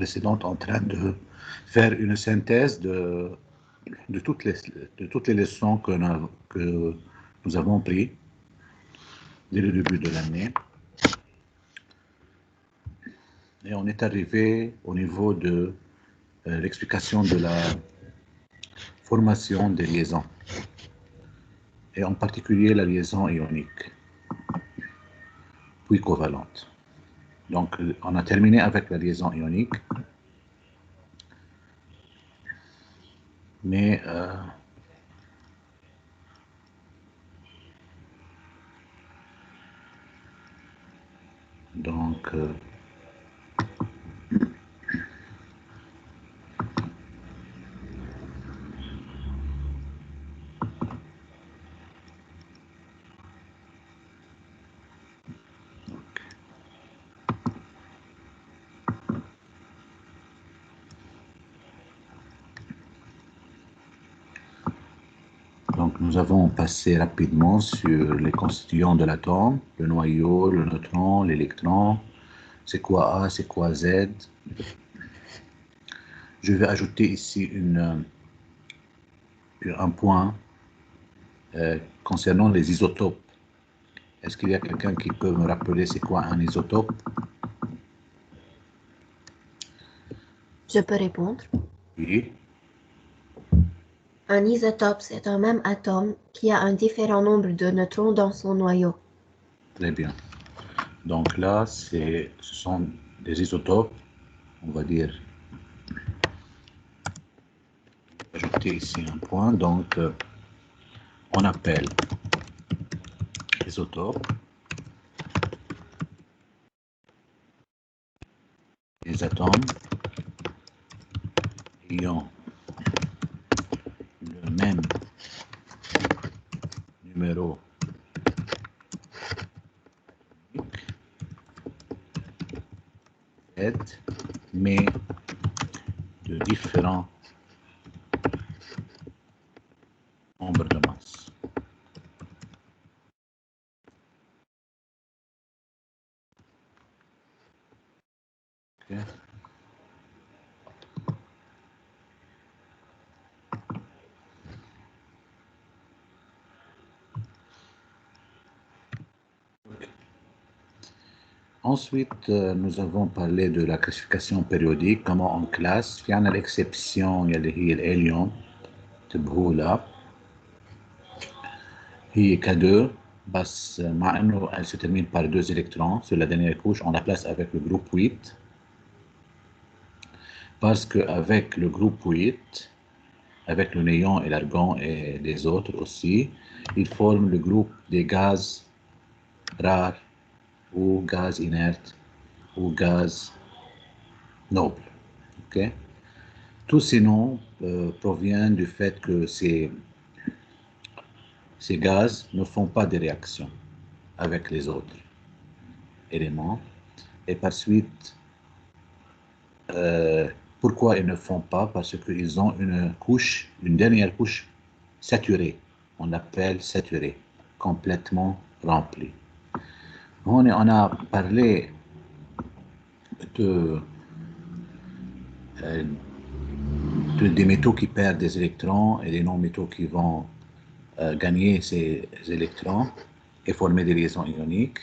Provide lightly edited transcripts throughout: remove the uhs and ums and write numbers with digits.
précédente en train de faire une synthèse de toutes les leçons que nous avons prises dès le début de l'année. Et on est arrivé au niveau de l'explication de la formation des liaisons, et en particulier la liaison ionique, puis covalente. Donc, on a terminé avec la liaison ionique, mais donc nous avons passé rapidement sur les constituants de l'atome, le noyau, le neutron, l'électron, c'est quoi A, c'est quoi Z. Je vais ajouter ici un point concernant les isotopes. Est-ce qu'il y a quelqu'un qui peut me rappeler c'est quoi un isotope? Je peux répondre. Oui. Un isotope, c'est un même atome qui a un différent nombre de neutrons dans son noyau. Très bien. Donc là, ce sont des isotopes, on va dire. Ajouter ici un point, donc on appelle isotope les atomes ayant le même numéro Z, mais de différents nombres de masse. Okay. Ensuite, nous avons parlé de la classification périodique, comment on classe. Il y a l'exception اللي هي الهيليوم انتبهوا لها هي K2 بس مع انه elle se termine par 2 électrons sur la dernière couche, on la place avec le groupe 8 parce qu'avec le groupe 8, avec le néon et l'argon et les autres aussi, ils forment le groupe des gaz rares ou gaz inertes ou gaz nobles. Okay? Tous ces noms proviennent du fait que ces gaz ne font pas de réaction avec les autres éléments. Et par suite, pourquoi ils ne font pas? Parce qu'ils ont une dernière couche saturée. On l'appelle saturée, complètement remplie. On a parlé des métaux qui perdent des électrons et des non-métaux qui vont gagner ces électrons et former des liaisons ioniques.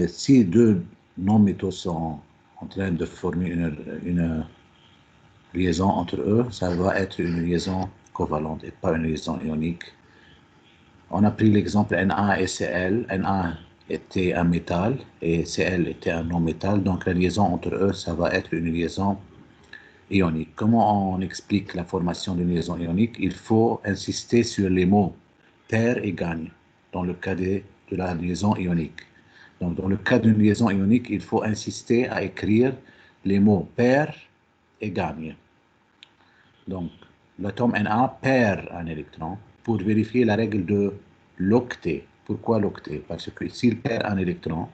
Si deux non-métaux sont en train de former une liaison entre eux, ça va être une liaison covalente et pas une liaison ionique. On a pris l'exemple Na et Cl. Na était un métal et Cl était un non-métal, donc la liaison entre eux, ça va être une liaison ionique. Comment on explique la formation d'une liaison ionique? Il faut insister sur les mots pair et gagne dans le cas de la liaison ionique. Donc, dans le cas d'une liaison ionique, il faut insister à écrire les mots pair et gagne. Donc, l'atome Na perd un électron pour vérifier la règle de l'octet. Pourquoi l'octet? Parce que s'il perd un électron,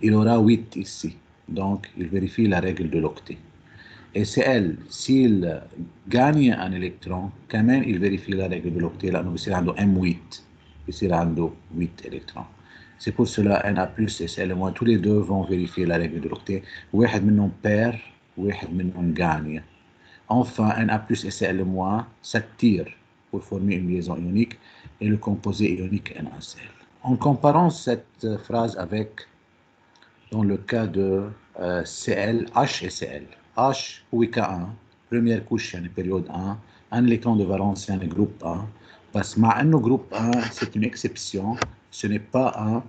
il aura 8 ici. Donc, il vérifie la règle de l'octet. Et Cl, s'il gagne un électron, quand même, il vérifie la règle de l'octet. Là, nous, il y a M8. Il y a 8 électrons. C'est pour cela Na plus et Cl-, tous les deux vont vérifier la règle de l'octet. واحد منهم perd, واحد منهم gagne. Enfin, Na plus et Cl- s'attirent pour former une liaison ionique et le composé ionique NaCl. En comparant cette phrase avec, dans le cas de Cl, H et Cl. H هو K1, première couche يعني période 1, un électron de valence يعني groupe 1, بس مع انه groupe 1 c'est une exception, ce n'est pas un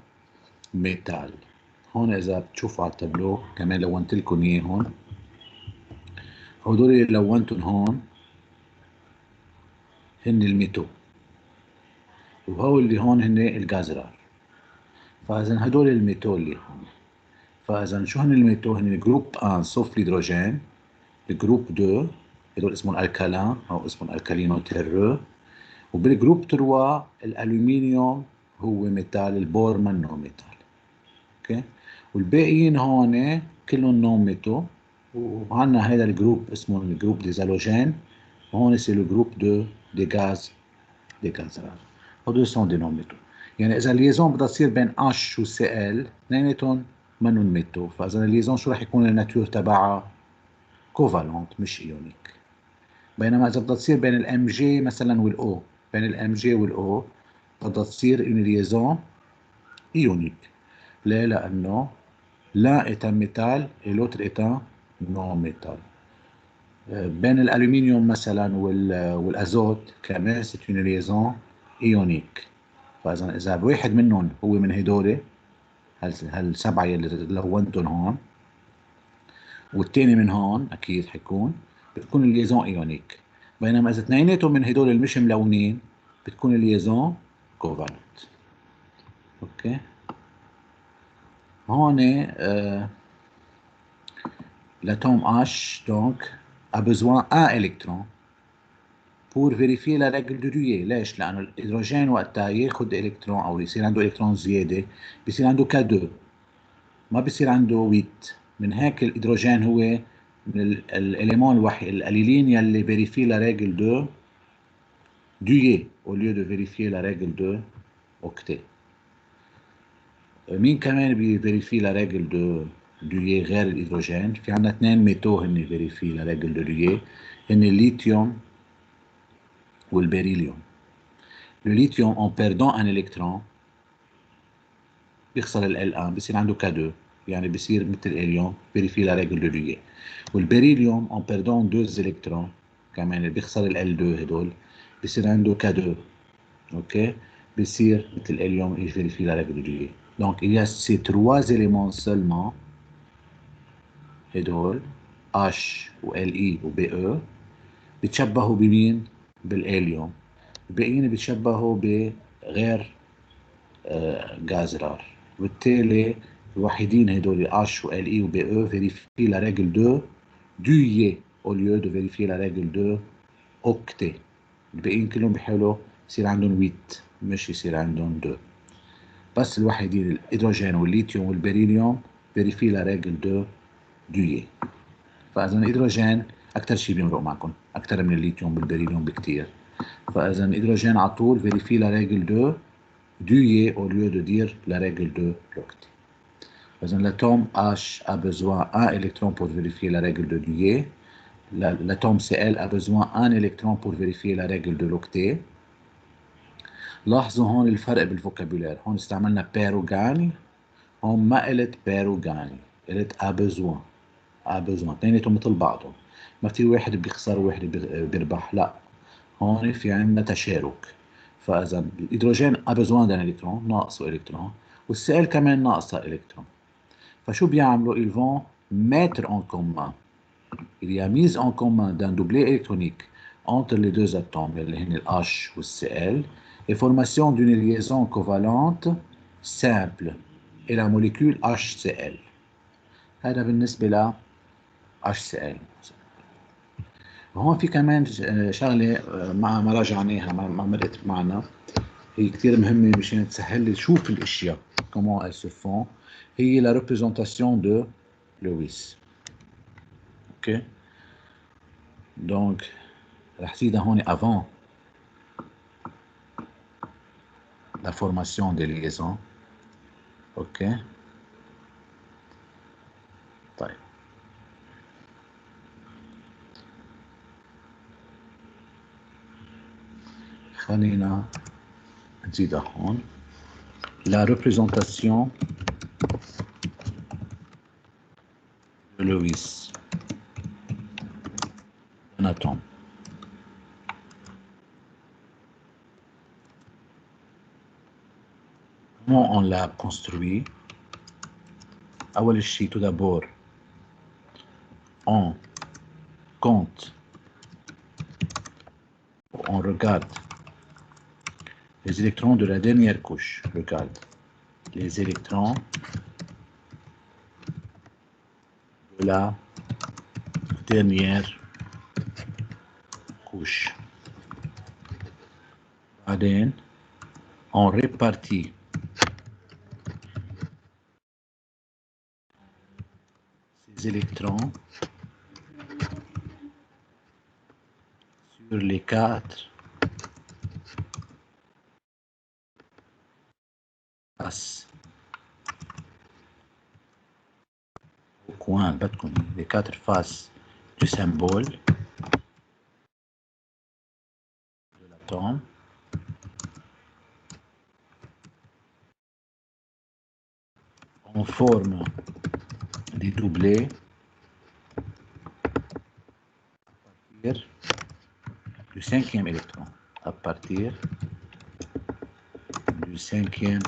métal. هون اذا بتشوفوا على التابلو كمان لونت لكم اياه هون، هدول اللي لونتهم هون هن الميتو، وهو اللي هون هن الجازرار. فاذا هدول الميتو اللي هون، فاذا شو هن الميتو؟ هن الجروب 1 سوف الهيدروجين، الجروب 2 هدول اسمهم الكالين او اسمهم الكالينو تيرو، وبالجروب 3 الالومنيوم هو ميتال، البور منه ميتال. اوكي، والباقيين هون كلهم نون ميتو، وعندنا هذا الجروب اسمه الجروب دي هالوجين، وهون سي لو جروب دي غاز دي غازرار. هدول سون دي نون ميتو. يعني اذا الليزون بدها تصير بين H و Cl اثنيناتهم منهم ميتو، فاذا الليزون شو رح يكون الناتور تبعها؟ كوفالونت مش ايونيك. بينما اذا بدها تصير بين الام جي مثلا والاو، بين الام جي والاو بدها تصير une liaison ionique. ليه؟ لانه l'un est un métal et l'autre est un non métal. بين الالومنيوم مثلا والازوت كمان c'est une liaison ionique. فاذا واحد منهم هو من هدول هالسبعه اللي لونتهم هون، والثاني من هون اكيد حيكون، بتكون الليزون ايونيك. بينما اذا اثنيناتهم من هدول اللي مش ملونين بتكون الليزون كوفالنت. اوكي، هون l'atome H donc a besoin d'un électron pour vérifier la règle de Dewey. ليش؟ لأنه الهيدروجين وقتها ياخد إلكترون أو يصير عنده إلكترون زيادة بيصير عنده K2، ما بيصير عنده 8. من هيك الهيدروجين هو من الإليمون الوحيد القليلين يلي vérifie la règle de Dewey au lieu de vérifier la règle de octet. مين كمان بيفيريفي la règle de Dewey غير الهيدروجين؟ في عندنا اثنين ميتو هن فيريفي la règle de Dewey، هن الليثيوم والبريليوم. الليثيوم en perdant un électron بيخسر ال L1 بصير عنده K2، يعني بصير مثل الهيليوم فيريفي la règle de Dewey. والبريليوم en perdant 2 électrons كمان بيخسر ال L2 هدول بصير عنده K2. اوكي، بصير مثل الهيليوم يفيريفي la règle de Dewey. Donc il y a ces 3 éléments seulement هدول H و LE و BE بيتشبهوا بمين؟ بالهيليوم. الباقيين بيتشبهوا بغير غاز رار، وبالتالي الوحيدين هدول H و LE و BE vérifient la règle de Dewey au lieu de vérifier la règle de octet. الباقيين كلهم بيحاولوا يصير عندهم 8 مش يصير عندهم 2. بس الوحيدين الهيدروجين والليثيوم والبريليوم vérifient la règle de Dewey. فاذا الهيدروجين اكثر شيء بيمرق معكم اكثر من الليثيوم بالبريليوم بكثير. فاذا الهيدروجين على طول vérifie la règle de Dewey au lieu de dire la règle de l'octet. فاذا l'atome H a besoin d'un électron pour vérifier la règle de Dewey. l'atome Cl a besoin d'un électron pour vérifier la règle de l'octet. لاحظوا هون الفرق بالفوكابولير، هون استعملنا بير وغاني، هون ما قلت بير وغاني، قلت a besoin. اثنيناتهم مثل بعضهم، ما في واحد بيخسر وواحد بيربح، لا، هون في عندنا تشارك. فاذا الهيدروجين a besoin d'un électron، ناقصه الكترون، والسائل كمان ناقصها الكترون. فشو بيعملوا؟ ils vont mettre en commun. il y a mise en commun d'un doublet électronique entre les 2 atomes اللي هن ال H و Cl et formation d'une liaison covalente simple et la molécule HCl. هذا بالنسبة ل HCl. هون في كمان شغلة ما راجعناها، ما مرقت معنا، هي كتير مهمة مشان تسهل لي شوف الاشياء comment elles se font. هي la représentation de Lewis. اوكي، دونك رح زيدها هون avant la formation des liaisons. اوكي طيب خلينا نزيدها هون. La représentation de Lewis d'un atome. Comment on l'a construit? أول شيء tout d'abord on compte, on regarde les électrons de la dernière couche. Regarde les électrons de la dernière couche. بعدين on répartit ces électrons sur les 4 faces au coin, les 4 faces du symbole de l'atome. On forme des doublés à partir du 5e électron. À partir du 5e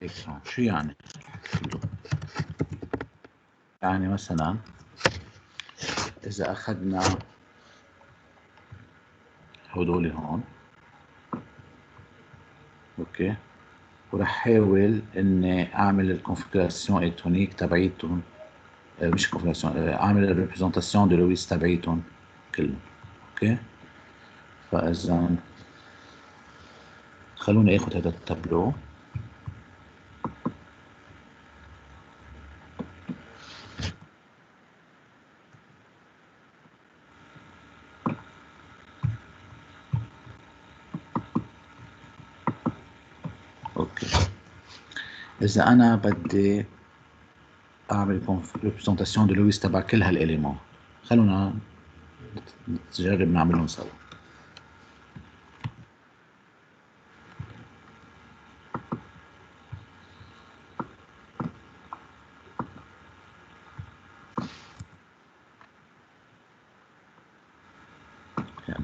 électron. شو يعني؟ يعني مثلا إذا أخذنا هدول هون أوكي وراح حاول إني أعمل الكونفيغوراسيون إلكترونيك تبعيتهم، مش كونفيغوراسيون، أعمل الريبريزنتاسيون دو لويس تبعيتهم كلهم. أوكي فإذا خلوني آخذ هذا التابلو. أوكي إذا أنا بدي أعمل ريبريزنتاسيون دو لويس تبع كل هالإليمون، خلونا نجرب نعملهم سوا.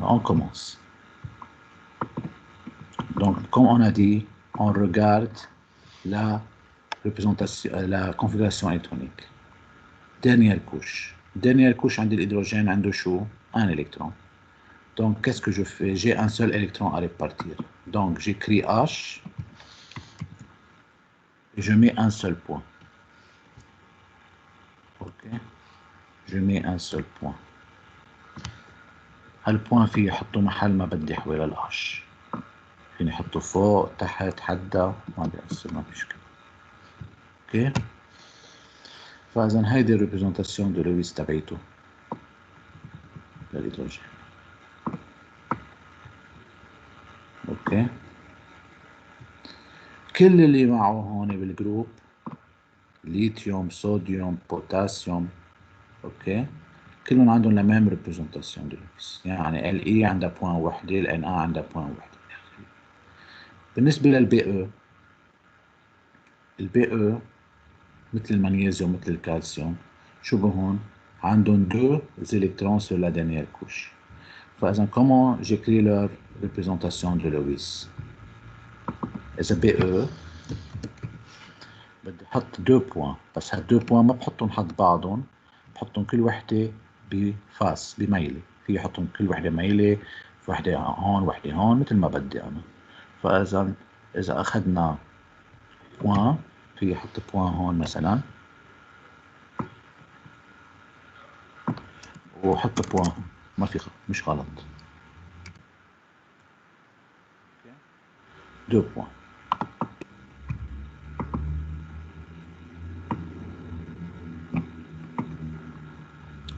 On commence. Donc, comme on a dit, on regarde la représentation, la configuration électronique. Dernière couche. Dernière couche, عند l'hydrogène, عند شو? Un électron. Donc, qu'est-ce que je fais? J'ai un seul électron à répartir. Donc, j'écris H et je mets un seul point. Ok. Je mets un seul point. هالبوان فيه يحطه محل ما بدي حوالي الأش. فيني أحطه فوق تحت حدا ما بيأثر، ما مشكلة. اوكي فإذا هيدي الريبريزنتاسيون دو لويس تبعيته للهيدروجين. اوكي كل اللي معه هون بالجروب ليثيوم صوديوم بوتاسيوم اوكي كلهم عندهم لا ميم ريبريزنتاسيون دو لويس، يعني ال اي عندها بوان وحده، ال ان ا عندها بوان وحده. بالنسبه للبي او، البي او مثل المغنيسيوم مثل الكالسيوم شو بهون عندهم دو électrons sur la dernière couche. فإذا comment j'écris leur représentation de Lewis؟ إذا بي او بدي أحط 2 بوان، بس هال 2 بوان ما بحطهم حد بعضهم، بحطهم كل وحدة بفاس بميلة، في يحطهم كل وحدة ميلة، وحدة هون وحدة هون مثل ما بدي أنا. فإذا أخذنا بوان في يحط بوان هون مثلا وحط بوان ما في مش غلط. 2 بوان.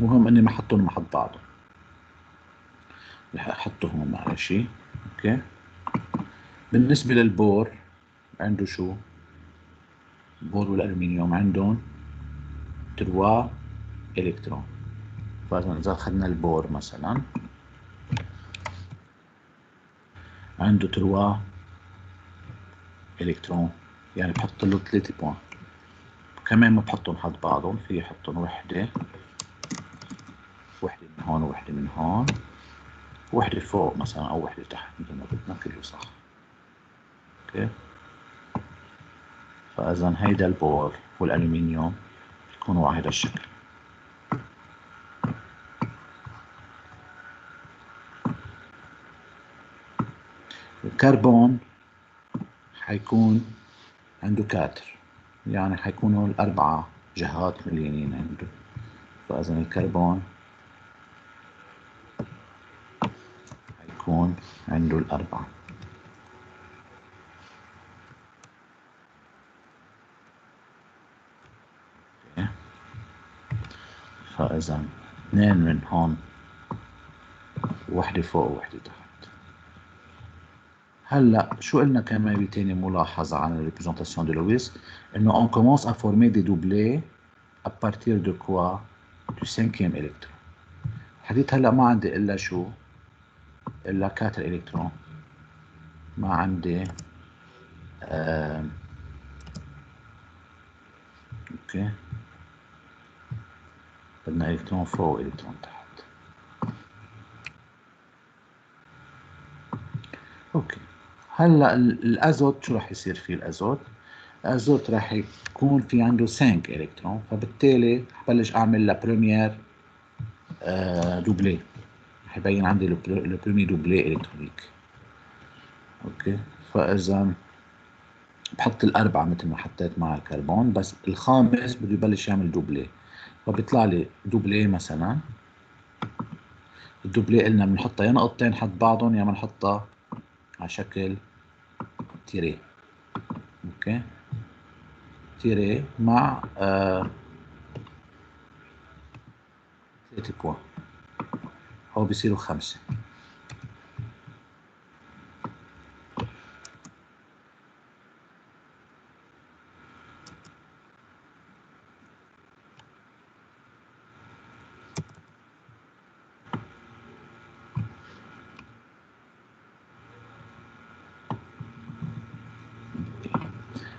مهم اني ما احطهم مع بعض. رح احطه هون معلش. اوكي بالنسبة للبور عنده شو؟ البور والألمنيوم عندهم 3 إلكترون. فإذا أخذنا البور مثلا عنده 3 إلكترون، يعني بحط له 3 بوان. كمان ما بحطهم حد بعضهم، في يحطهم وحدة من هون ووحدة من هون، وحدة فوق مثلا أو وحدة تحت مثل ما بدنا، كله صح. اوكي، فإذا هيدا البور والألمنيوم يكونوا على هذا الشكل. الكربون حيكون عنده 4، يعني حيكونوا ال4 جهات مليانين عنده. فإذا الكربون حيكون عنده ال4. فإذا 2 من هون، وحدة فوق ووحدة تحت. هلا شو قلنا كمان بتاني ملاحظة عن الريبريزنتاسيون دو لويس؟ إنه on commence à former des doublés à partir de quoi؟ du 5e électron. حديت هلا ما عندي إلا شو؟ إلا 4 إلكترون. ما عندي اوكي، بدنا إلكترون فوق وإلكترون تحت. اوكي، هلا الازوت شو راح يصير فيه؟ الازوت راح يكون في عنده 5 الكترون، فبالتالي بلش اعمل لا بريمير دوبلي، رح يبين عندي لو بريمي دوبلي الكترونيك. اوكي، فاذا بحط ال4 مثل ما حطيت مع الكربون، بس الخامس بده يبلش يعمل دوبلي، فبيطلع لي دوبلي مثلا. الدوبلي قلنا بنحطها يا نقطتين حد بعضهم يا بنحطها على شكل تيري. اوكي، تيري مع 3 بوان، هو بيصيروا 5.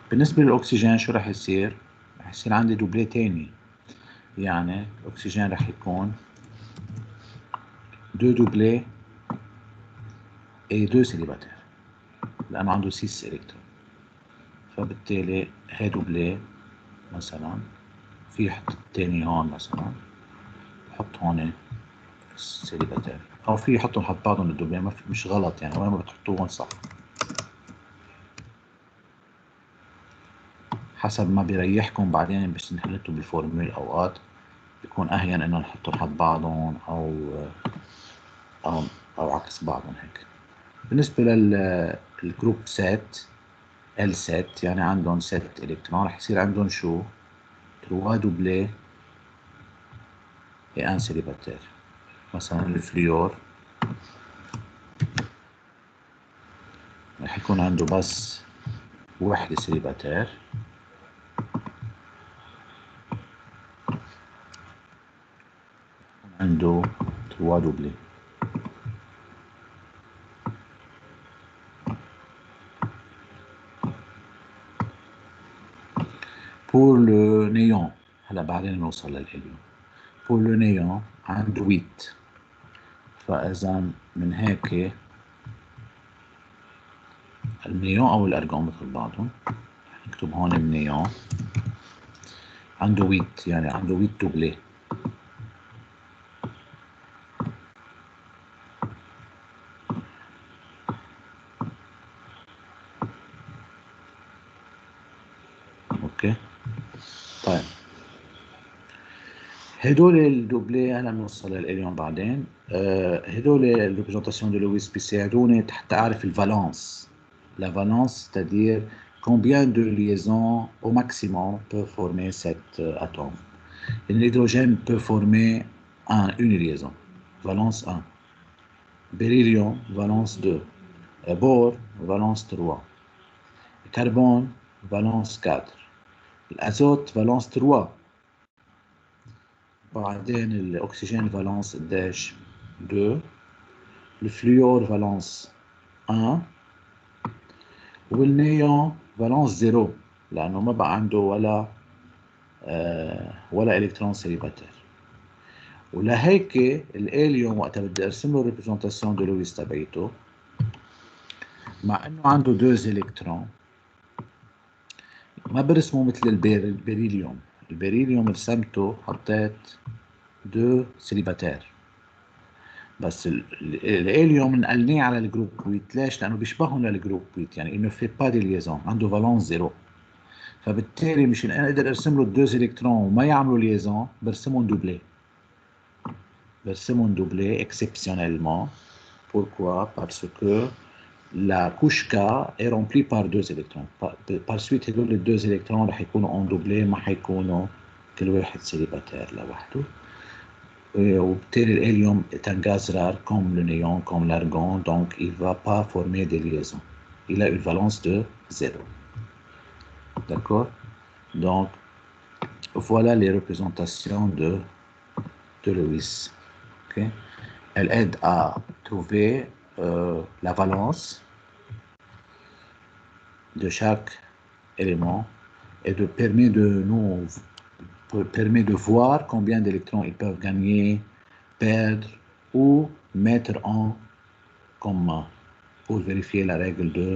بالنسبة للأكسجين شو رح يصير؟ رح يصير عندي دوبلي تاني، يعني الأكسجين رح يكون 2 دوبلي et 2 سيليباتير، لأنه عنده 6 إلكترون. فبالتالي هي دوبلي مثلا، في يحط التاني هون مثلا، بحط هون سيليباتير، أو في يحطهم حط بعضهم الدوبلي، مش غلط يعني، وين ما بتحطوهم صح، حسب ما بيريحكم. بعدين بس نحلته بالفورمول أوقات بيكون أهين إنه نحطهم حد بعضهم أو أو عكس بعضهم هيك. بالنسبة للجروب سات، ال سات يعني عندهم 6 إلكترون، رح يصير عندهم شو؟ 3 دوبلي et un célibataire. مثلا الفليور رح يكون عنده بس وحدة سيليباتير، عنده 3 دوبلي. pour le néon، هلا بعدين نوصل للهيليوم. pour le néon عنده 8. فإذا من هيك النيون أو الأرجون مثل بعضهم، نكتب هون النيون عنده 8، يعني عنده 8 دوبلي. اوكي، طيب هدول الدوبلي هلا بنوصل للإليون بعدين. هدول الريبريزنتاسيون دو لويس بيساعدوني حتى أعرف الفالانس. La valence, c'est-à-dire combien de liaisons au maximum peut former cet atome. L'hydrogène peut former une liaison, valence 1. Beryllium, valence 2. bore, valence 3. Le carbone, valence 4. l'azote, valence 3. بعدين الأكسجين valence قديش 2. الفلوور valence 1. والنيون valence 0 لأنه ما بقى عنده ولا إلكترون سيليباتير. ولهيك الاليوم وقتها بدي ارسم له ريبريزنتاسيون دو لويس تبعيته، مع انه عنده 2 الكترون ما برسمه مثل البريليوم. البريليوم رسمته حطيت 2 سيليباتير، بس الاليوم نقلناه على الجروب 8. ليش؟ لانه بيشبههم للجروب 8، يعني انه في با دي ليزون، عنده فالونس 0. فبالتالي مشان انا اقدر ارسم له 2 الكترون وما يعملوا ليزون برسمهم دوبلي. برسمهم دوبلي exceptionnellement. Pourquoi? Parce que la couche K est remplie par 2 électrons. Par suite هدول les 2 électrons رح يكونوا en doublé، ما حيكونوا كل واحد célibataire لوحده. وبالتالي الhélium est un gaz rare comme le néon, comme l'argon, donc il va pas former des liaisons. Il a une valence de 0. D'accord? Donc voilà les représentations de Lewis. Okay? Elle aide à trouver la valence de chaque élément et permet de voir combien d'électrons ils peuvent gagner, perdre ou mettre en commun pour vérifier la règle de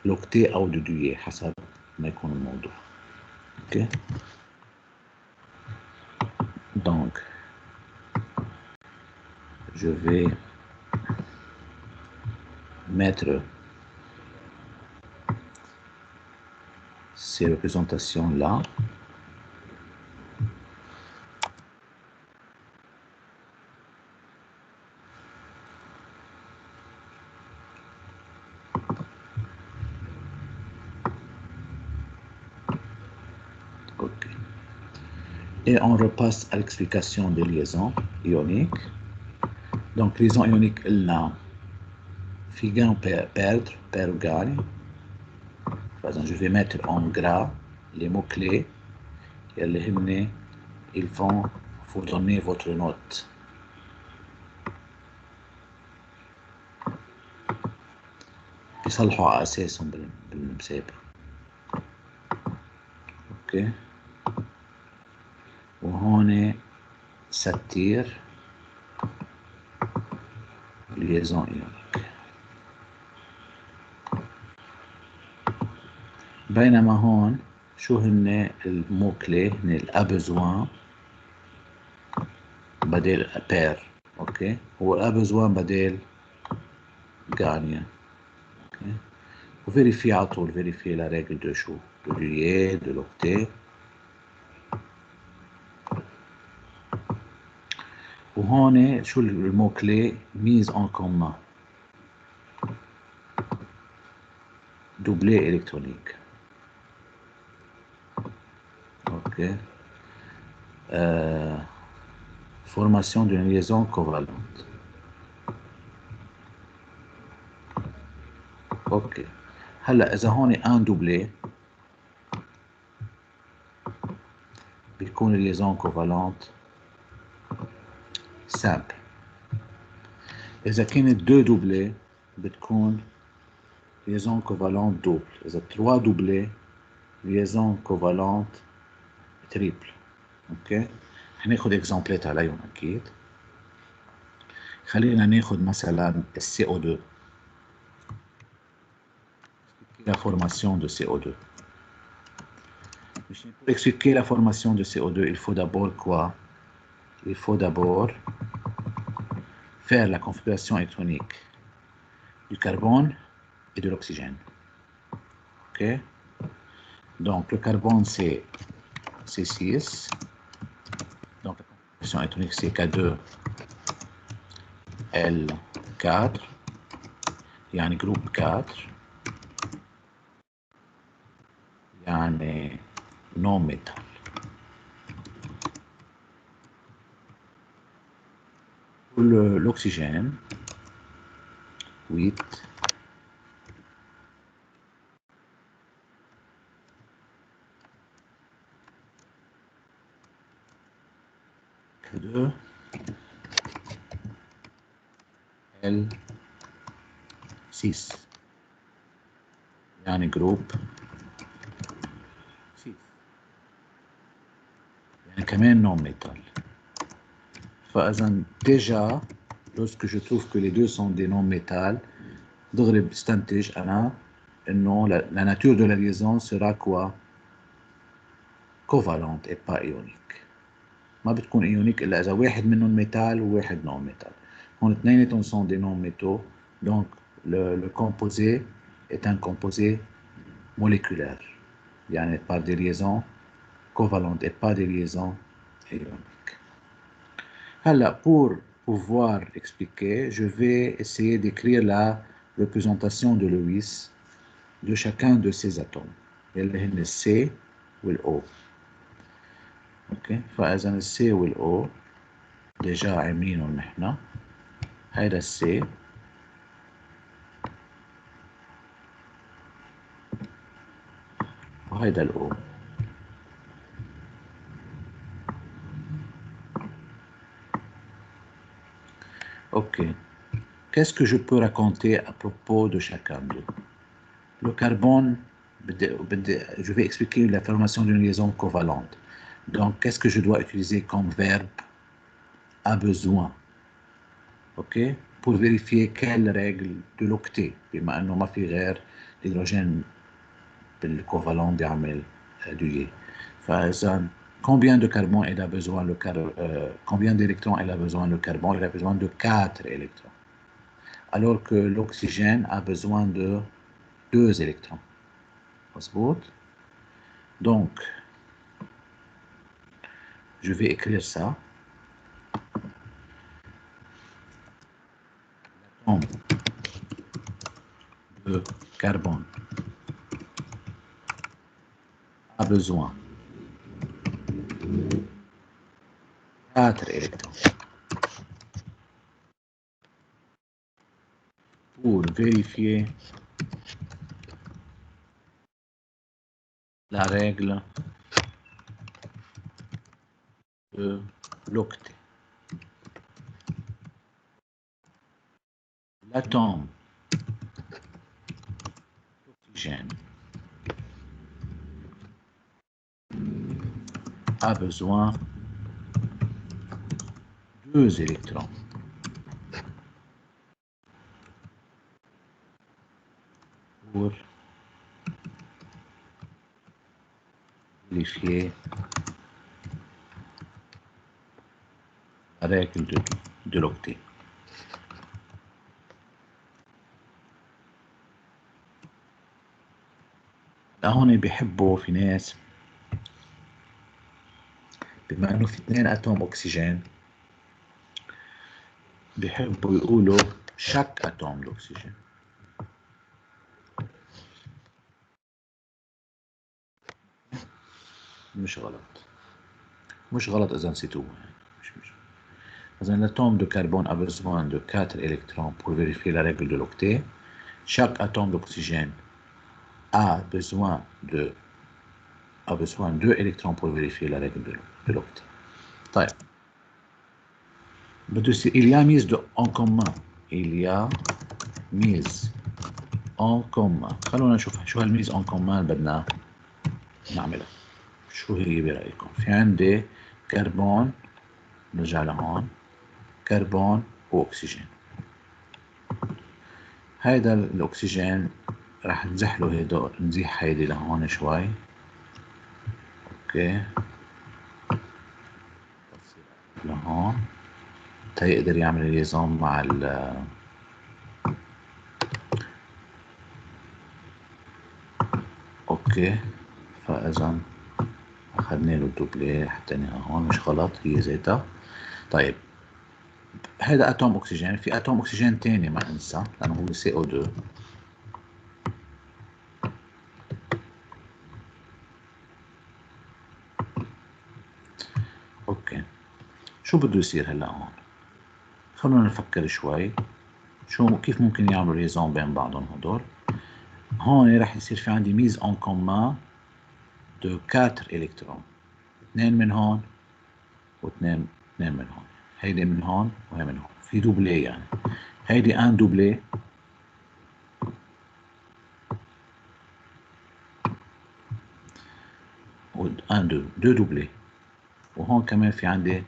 l'octet ou du duet حسب ما يكون الموضوع. Ok? Donc je vais mettre ces représentations là. Ok. Et on repasse à l'explication des liaisons ioniques. Donc liaison ionique là, في gain perdre, perdre gagne. Par exemple, je vais mettre en gras les mots-clés et ils vont vous donner votre note. بيصلحوا على أساسهم بالمسابقة. اوكي. وهون ساتير liaison ionique. بينما هون شو هن الموكلي؟ هن الأ besoin بدل بير. اوكي. هو الأ besoin بدل gagne. اوكي. وفيريفي على طول، فيريفي la règle de شو؟ de l'uillet, de l'octet. وهون شو الموكلي؟ mise en commun. doublé électronique. Ok. Formation d'une liaison covalente. Ok. هلا إذا هون un doublé بيكون liaison covalente simple. إذا كانت 2 doublés بتكون liaison covalente double. إذا 3 doublés liaison covalente triple. اوكي. هناخد اكزامبلات عليهم اكيد. خلينا ناخد مثلا CO2. La formation de CO2. Pour expliquer la formation de CO2, il faut d'abord quoi? Il faut d'abord faire la configuration électronique du carbone et de l'oxygène. Ok? Donc le carbone c'est C6. Donc la configuration électronique c'est K2L4. يعني groupe 4. يعني non métal. Pour l'oxygène 8 2 L6 يعني جروب 6 يعني كمان نون métal. فإذا déjà lorsque je trouve que les deux sont des non métal دغري بستنتج أنا إنه la nature de la liaison sera quoi? covalente et pas ionique. ما بتكون ionique إلا إذا واحد منهم métal وواحد non métal. هون اثنيناتهم sont des non métaux, donc le composé est un composé moléculaire, يعني par des liaisons covalentes et pas des liaisons ioniques. Alors, pour pouvoir expliquer, je vais essayer d'écrire la représentation de Lewis de chacun de ces atomes. Il y a le C ou le O. Ok, فإذا le C ou le O déjà عاملينهم نحن. هيدا C وهيدا ال O. Ok. Qu'est-ce que je peux raconter à propos de chacun d'eux? Le carbone, je vais expliquer la formation d'une liaison covalente. Donc, qu'est-ce que je dois utiliser comme verbe a besoin? Ok? Pour vérifier quelle règle de l'octet, بما انه ما في غير الهيدروجين بالcovalent بيعمل duet. فإذا combien de carbone il a besoin combien d'électrons il a besoin le carbone? Il a besoin de 4 électrons. Alors que l'oxygène a besoin de 2 électrons. مظبوط? Donc, je vais écrire ça. L'atome de carbone a besoin de 4 électrons pour vérifier la règle de l'octet. L'atome d'oxygène a besoin de 2 électrons pour vérifier la règle de l'octet. هون بيحبوا في ناس بما انه في 2 اتوم اكسجين بيحبوا يقولوا chaque atome d'oxygène. مش غلط إذا نسيتوه يعني. مش. إذا l'atome de carbone a besoin de 4 électrons pour vérifier la règle de l'octet. Chaque atome d'oxygène a besoin de 2 électrons pour vérifier la règle de l'octet. طيب. Il y a mise en commun. Il y a mise en commun. خلونا نشوف شو هالميز en commun بدنا نعملها. شو هي برأيكم؟ في عندي كربون، نرجع لهون، كربون واكسجين. هيدا الاكسجين راح نزحله هيدا، نزيح هيدي لهون شوي. اوكي لهون تيقدر يعمل ليزون مع اوكي. فاذا اخذنا له الدوبلي حطيناها هون، مش غلط، هي زيتها. طيب هذا اتوم اكسجين، في اتوم اكسجين تاني ما انسى لانه هو CO2. اوكي شو بده يصير هلا هون؟ خلونا نفكر شوي كيف ممكن يعملوا ليزون بين بعضهم هدول. هون راح يصير في عندي ميز اون كومان دو 4 الكترون، 2 من هون و2 اثنين من هون، هيدي من هون وهي من هون، في دوبلي يعني. هيدي ان دوبلي وان دو دوبلي، وهون كمان في عندي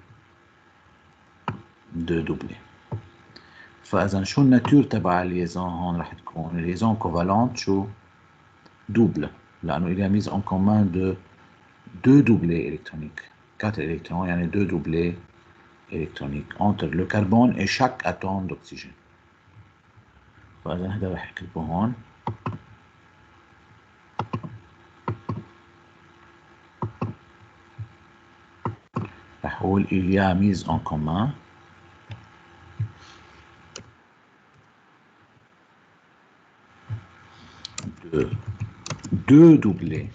دو دوبلي. فاذا شو الناتور تبع الليزون هون رح تكون؟ الليزون كوفالونت شو؟ double, لأنه il y a mise en commun de deux doublés électroniques, 4 électrons, il y en a deux doublés électroniques entre le carbone et chaque atome d'oxygène. فإذا هذا رح أكتبه هون. رح أقول il y a mise en commun de deux doublés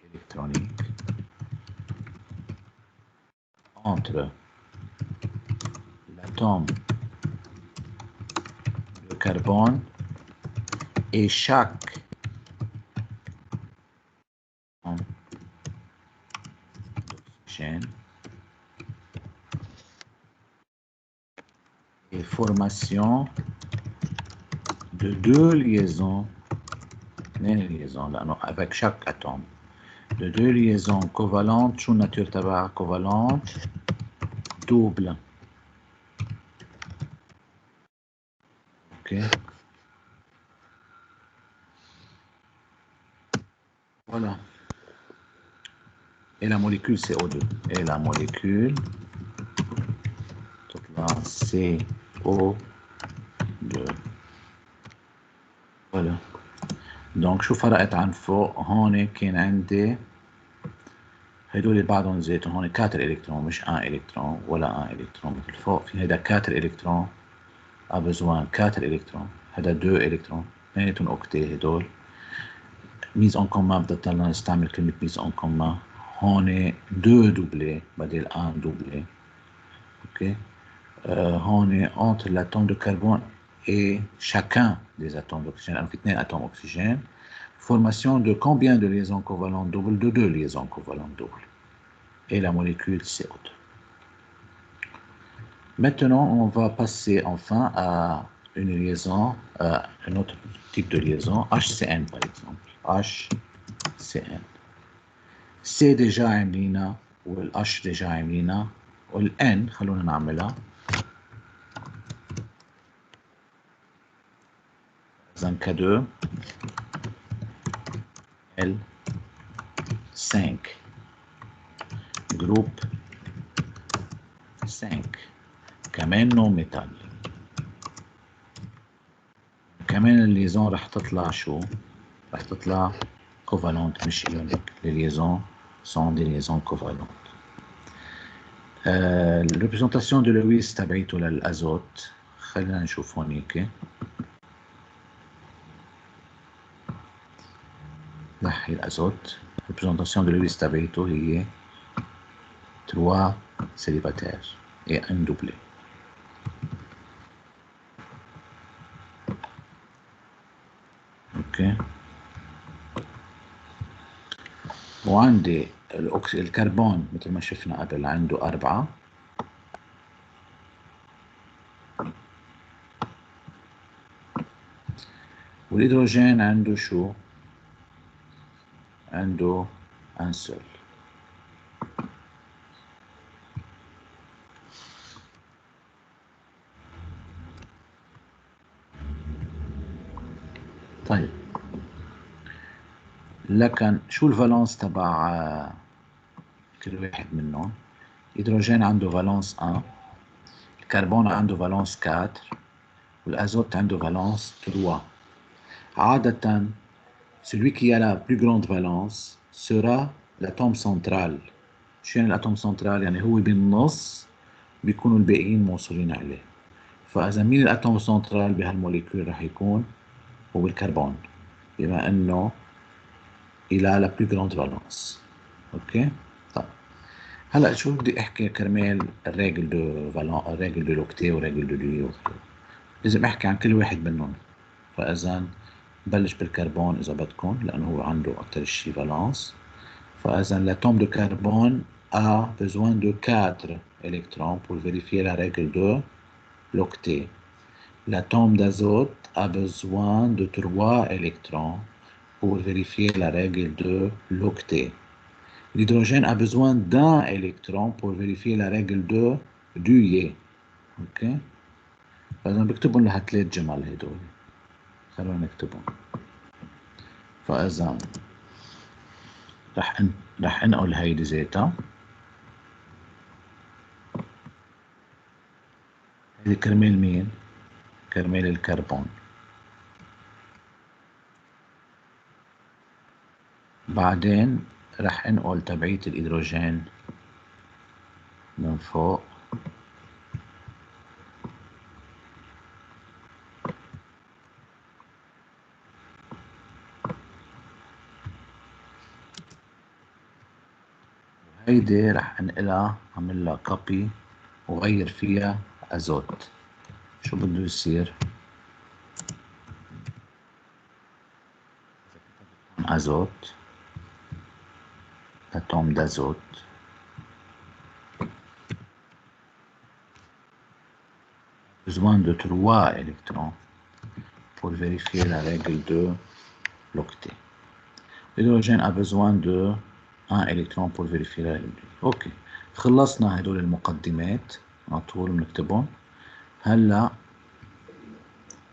électroniques entre l'atome de carbone et chaque atome d'oxygène et formation de deux liaisons, avec chaque atome, de deux liaisons covalentes. شو الناتور تبعها covalente؟ double. Ok. Voilà. Et la molécule CO2. Et la molécule تطلع CO2. Voilà. Donc شو فرقت عن فوق؟ هون كان عندي هدول بعضهم زيتهم هون 4 الكترون مش 1 الكترون ولا 1 الكترون مثل فوق. في هيدا 4 الكترون a besoin 4 الكترون، هذا 2 الكترون، اثنيناتهم اوكتي هدول. ميز اون كومان بدنا نضلنا نستعمل كلمة ميز اون كومان. هون 2 دوبلي بدل 1 دوبلي. اوكي. هون entre l'atome de carbone et chacun des atomes d'oxygène. Alors, في 2 atomes d'oxygène. Formation de combien de liaisons covalentes doubles? De 2 liaisons covalentes doubles. Et la molécule CO2. Maintenant, on va passer enfin à une liaison, un autre type de liaison, HCN par exemple. HCN. C déjà عاملينها والH déjà عاملينها والN خلونا نعملها. إذن K2 L5 groupe 5 كمان نو ميتال. كمان الليزون رح تطلع شو؟ رح تطلع covalente مش ionique. Les liaisons sont des liaisons covalentes. La représentation de Lewis تبعيته للأزوت خلينا نشوف هونيك. نحي الأزوت. représentation de Lewis تبعيته هي 3 célibataires et un doublé. اوكي. وعندي الكربون مثل ما شفنا قبل عنده 4. والهيدروجين عنده شو؟ عنده un seul. طيب لكن شو الفالنس تبع كل واحد منهم؟ الهيدروجين عنده فالنس 1، الكربون عنده فالنس 4، والازوت عنده فالنس 3. عادة celui qui a la plus grande valence sera l'atome central. شو يعني الاتوم سنترال؟ يعني هو بالنص بيكونوا الباقيين موصولين عليه. فاذا مين الاتوم سنترال بهالموليكول رح يكون هو الكربون، بما انه il a la plus grande valence. اوكي. طيب هلا شو بدي احكي كرمال الريجل دو فالون، الريجل دو لوكتي وريجل دو لوي. لازم احكي عن كل واحد منهم. فاذا بلش بالكربون اذا بدكم لانه هو عنده اكثر شيء فالانس. L'atome de carbone a besoin de 4 électrons pour vérifier la règle de l'octet. L'atome d'azote a besoin de 3 électrons pour vérifier la règle de l'octet. L'hydrogène a besoin d'un électron pour vérifier la règle de Dewey. OK. فإذا بكتبهم لها 3 جمل هدول. خلونا نكتبهم. فإذا رح انقل هيدي زيتا. هيدي كرمال مين؟ كرمال الكربون. بعدين رح انقل تبعية الهيدروجين من فوق. هيدي رح انقلها اعمل لها كوبي وغير فيها ازوت. شو بده يصير؟ ازوت، اتوم d'azote besoin de 3 électrons pour vérifier la règle de l'octet. L'hydrogène a besoin de 1 électron pour vérifier la règle de l'octet. اوكي، خلصنا هدول المقدمات على طول بنكتبهم. هلا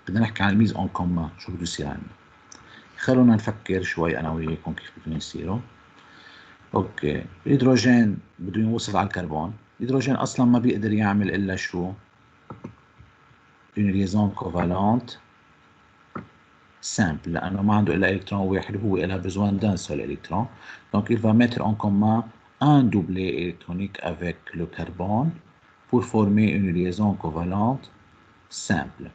بدنا نحكي عن الميز اون كومان، شو بده يصير عندنا. خلونا نفكر شوي انا وياكم كيف بدهم يصيروا. اوكي، الهيدروجين بده يوصل على الكربون. الهيدروجين اصلا ما بيقدر يعمل الا شو؟ une liaison covalente simple, لأنه ما عنده إلا إلكترون واحد وهو إلها besoin d'un seul électron. Donc il va mettre en commun un doublet électronique avec le carbone pour former une liaison covalente simple.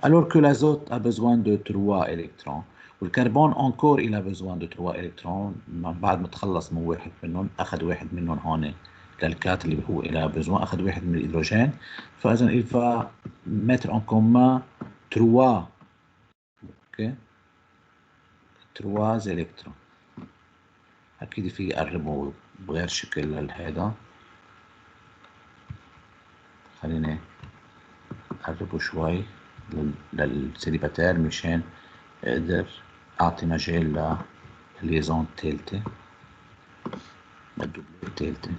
Alors que l'azote a besoin de 3 électrons والكربون encore il a besoin de 3 électrons. بعد ما تخلص من واحد منهم أخذ واحد منهم هون للكات اللي هو إلها besoin، أخذ واحد من الهيدروجين. فإذا il va mettre en commun 3 3 électrons. أكيد في يقربوا بغير شكل لهذا. خليني أقربه شوي للسيليباتير مشان أقدر أعطي مجال للليزون الثالثة، للدوبلة الثالثة.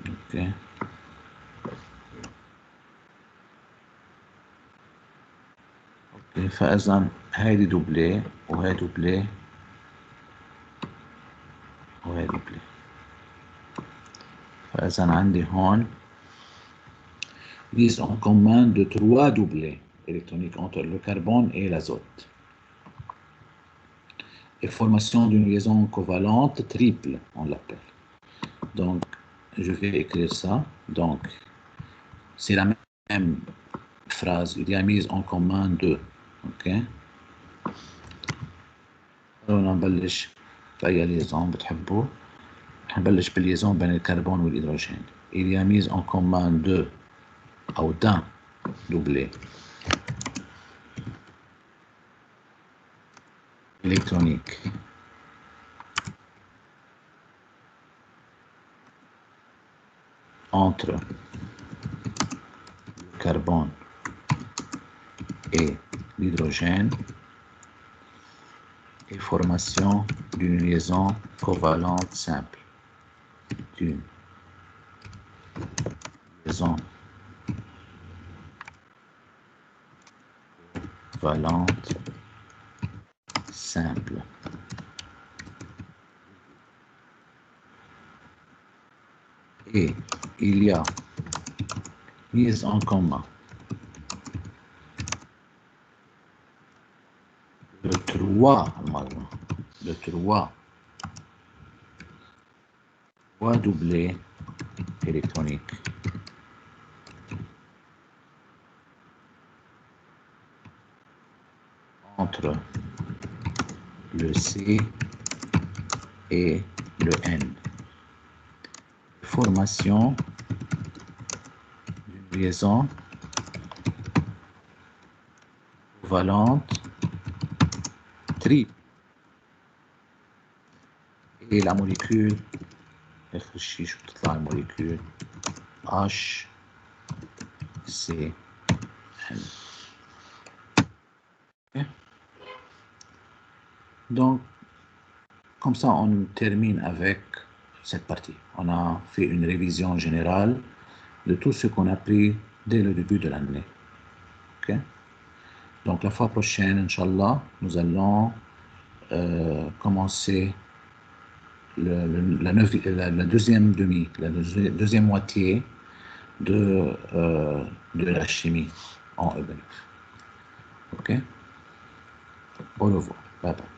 أوكي، فإذا هيدي دوبلة وهي دوبلة وهي دوبلة. فإذا عندي هون mise en commun de 3 doublets électroniques entre le carbone et l'azote. Et formation d'une liaison covalente triple, on l'appelle. Donc, je vais écrire ça. Donc, c'est la même phrase. Il y a mise en commun de. OK. Alors, on نبلش بأي liaison بتحبوا. نبلش بالliaison بين الكربون والهيدروجين. Il y a mise en commun de ou d'un doublet électronique entre le carbone et l'hydrogène et formation d'une liaison covalente simple. D'une liaison covalente simple. Et il y a mise en commun de 3 doublets électroniques entre le C et le N. Formation d'une liaison covalente triple. Et la molécule, réfléchis, je vais te la molécule HCl. Okay. Donc, comme ça, on termine avec cette partie. On a fait une révision générale de tout ce qu'on a appris dès le début de l'année. Okay. Donc, la fois prochaine, Inch'Allah, nous allons commencer la deuxième deuxième moitié de la chimie en EBNF. OK? Au revoir. Bye bye.